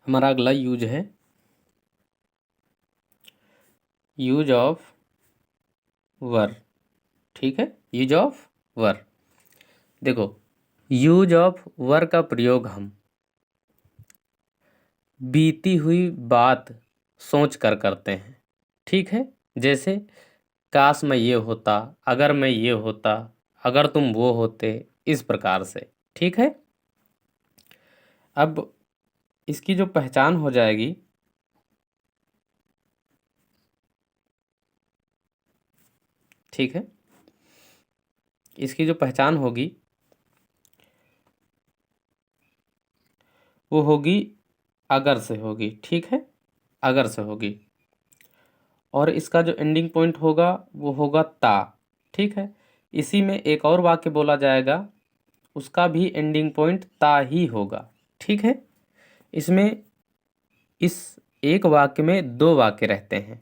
हमारा अगला यूज है यूज ऑफ वर। ठीक है, यूज ऑफ वर। देखो, यूज ऑफ वर का प्रयोग हम बीती हुई बात सोच कर करते हैं। ठीक है, जैसे काश मैं ये होता, अगर मैं ये होता, अगर तुम वो होते, इस प्रकार से। ठीक है, अब इसकी जो पहचान हो जाएगी, ठीक है, इसकी जो पहचान होगी वो होगी अगर से होगी। ठीक है, अगर से होगी, और इसका जो एंडिंग पॉइंट होगा वो होगा ता। ठीक है, इसी में एक और वाक्य बोला जाएगा, उसका भी एंडिंग पॉइंट ता ही होगा। ठीक है, इसमें इस एक वाक्य में दो वाक्य रहते हैं।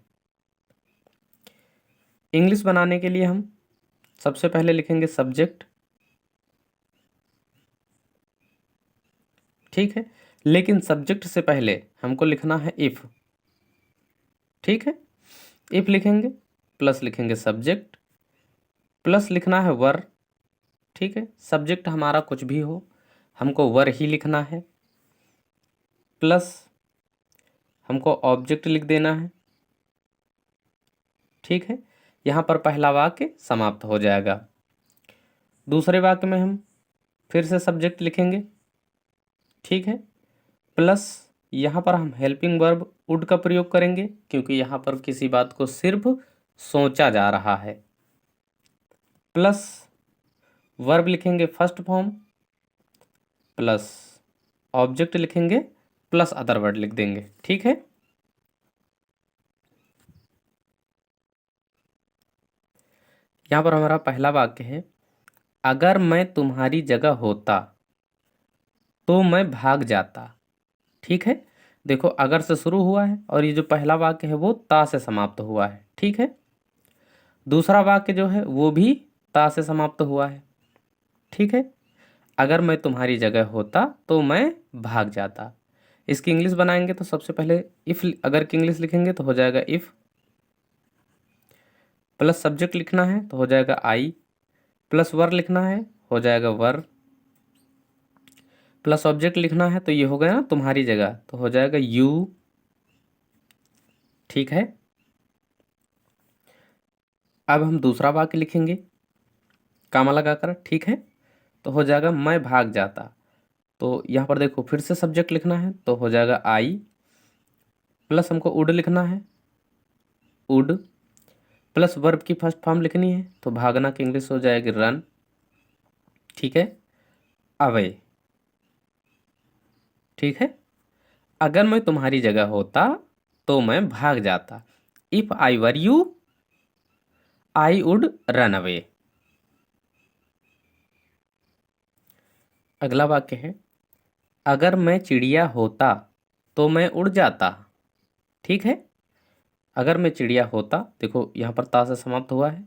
इंग्लिश बनाने के लिए हम सबसे पहले लिखेंगे सब्जेक्ट। ठीक है, लेकिन सब्जेक्ट से पहले हमको लिखना है इफ। ठीक है, इफ लिखेंगे, प्लस लिखेंगे सब्जेक्ट, प्लस लिखना है वर। ठीक है, सब्जेक्ट हमारा कुछ भी हो, हमको वर ही लिखना है, प्लस हमको ऑब्जेक्ट लिख देना है। ठीक है, यहाँ पर पहला वाक्य समाप्त हो जाएगा। दूसरे वाक्य में हम फिर से सब्जेक्ट लिखेंगे। ठीक है, प्लस यहाँ पर हम हेल्पिंग वर्ब वुड का प्रयोग करेंगे, क्योंकि यहाँ पर किसी बात को सिर्फ सोचा जा रहा है। प्लस वर्ब लिखेंगे फर्स्ट फॉर्म, प्लस ऑब्जेक्ट लिखेंगे, प्लस अदर वर्ड लिख देंगे। ठीक है, यहाँ पर हमारा पहला वाक्य है, अगर मैं तुम्हारी जगह होता तो मैं भाग जाता। ठीक है, देखो अगर से शुरू हुआ है और ये जो पहला वाक्य है वो ता से समाप्त हुआ है। ठीक है, दूसरा वाक्य जो है वो भी ता से समाप्त हुआ है। ठीक है, अगर मैं तुम्हारी जगह होता तो मैं भाग जाता। इसकी इंग्लिश बनाएंगे तो सबसे पहले इफ, अगर की इंग्लिश लिखेंगे तो हो जाएगा इफ, प्लस सब्जेक्ट लिखना है तो हो जाएगा आई, प्लस वर लिखना है हो जाएगा वर, प्लस ऑब्जेक्ट लिखना है तो ये हो गया ना तुम्हारी जगह, तो हो जाएगा यू। ठीक है, अब हम दूसरा वाक्य लिखेंगे कामा लगाकर। ठीक है, तो हो जाएगा मैं भाग जाता। तो यहाँ पर देखो फिर से सब्जेक्ट लिखना है तो हो जाएगा आई, प्लस हमको वुड लिखना है वुड, प्लस वर्ब की फर्स्ट फॉर्म लिखनी है तो भागना की इंग्लिश हो जाएगी रन। ठीक है, अवे। ठीक है, अगर मैं तुम्हारी जगह होता तो मैं भाग जाता। If I were you I would run away. अगला वाक्य है, अगर मैं चिड़िया होता तो मैं उड़ जाता। ठीक है, अगर मैं चिड़िया होता, देखो यहाँ पर ता से समाप्त हुआ है,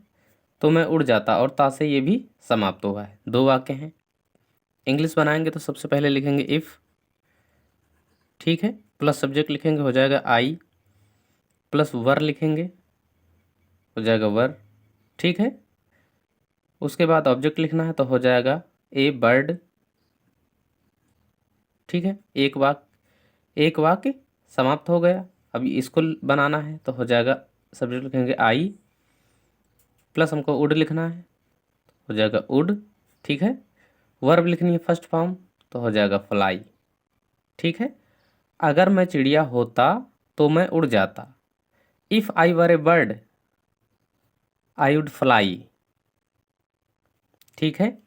तो मैं उड़ जाता, और ता से ये भी समाप्त हुआ है। दो वाक्य हैं। इंग्लिश बनाएंगे तो सबसे पहले लिखेंगे इफ़। ठीक है, प्लस सब्जेक्ट लिखेंगे हो जाएगा आई, प्लस वर लिखेंगे हो जाएगा वर। ठीक है, उसके बाद ऑब्जेक्ट लिखना है तो हो जाएगा ए बर्ड। ठीक है, एक वाक्य समाप्त हो गया। अब इसको बनाना है तो हो जाएगा सब्जेक्ट लिखेंगे आई, प्लस हमको वुड लिखना है हो जाएगा वुड। ठीक है, वर्ब लिखनी है फर्स्ट फॉर्म तो हो जाएगा फ्लाई। ठीक है, अगर मैं चिड़िया होता तो मैं उड़ जाता। If I were A bird I would fly. ठीक है,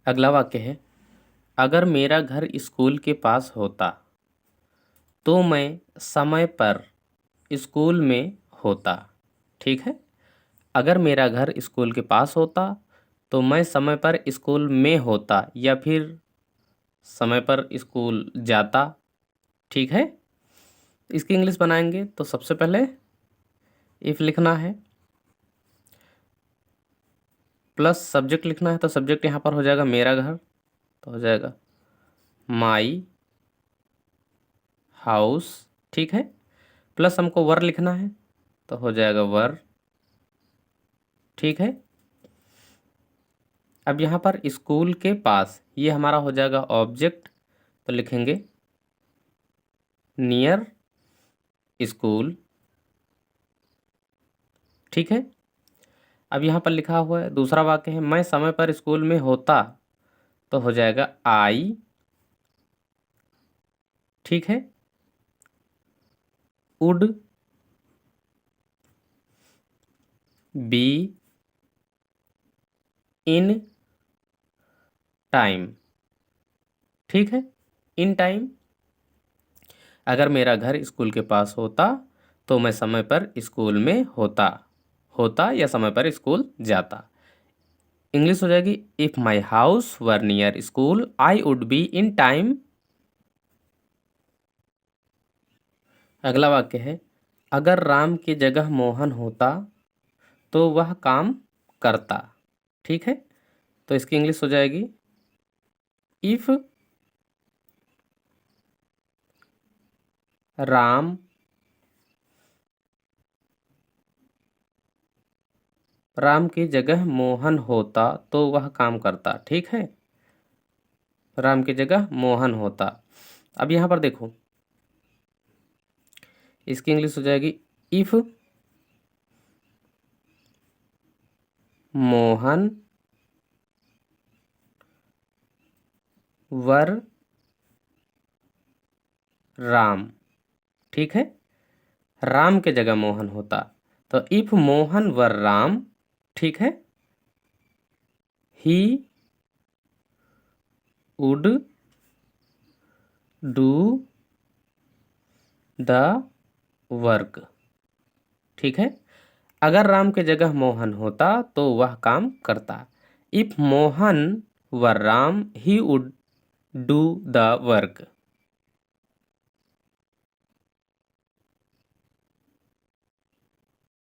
अगला वाक्य है, अगर मेरा घर स्कूल के पास होता तो मैं समय पर स्कूल में होता। ठीक है, अगर मेरा घर स्कूल के पास होता तो मैं समय पर स्कूल में होता, या फिर समय पर स्कूल जाता। ठीक है, इसकी इंग्लिश बनाएंगे तो सबसे पहले इफ़ लिखना है, प्लस सब्जेक्ट लिखना है तो सब्जेक्ट यहाँ पर हो जाएगा मेरा घर तो हो जाएगा माई हाउस, ठीक है। प्लस हमको वर लिखना है तो हो जाएगा वर, ठीक है। अब यहाँ पर स्कूल के पास, ये हमारा हो जाएगा ऑब्जेक्ट, तो लिखेंगे नियर स्कूल, ठीक है। अब यहाँ पर लिखा हुआ है दूसरा वाक्य है, मैं समय पर स्कूल में होता, तो हो जाएगा आई, ठीक है। वुड बी इन टाइम, ठीक है। इन टाइम, अगर मेरा घर स्कूल के पास होता तो मैं समय पर स्कूल में होता या समय पर स्कूल जाता। इंग्लिश हो जाएगी, if my house were near school I would be in time. अगला वाक्य है, अगर राम की जगह मोहन होता तो वह काम करता, ठीक है। तो इसकी इंग्लिश हो जाएगी, इफ राम की जगह मोहन होता तो वह काम करता, ठीक है। राम की जगह मोहन होता। अब यहाँ पर देखो, इसकी इंग्लिश हो जाएगी, इफ मोहन वर राम, ठीक है। राम के जगह मोहन होता, तो इफ मोहन वर राम, ठीक है, he would do the work, ठीक है। अगर राम के जगह मोहन होता तो वह काम करता। If Mohan were Ram he would do the work.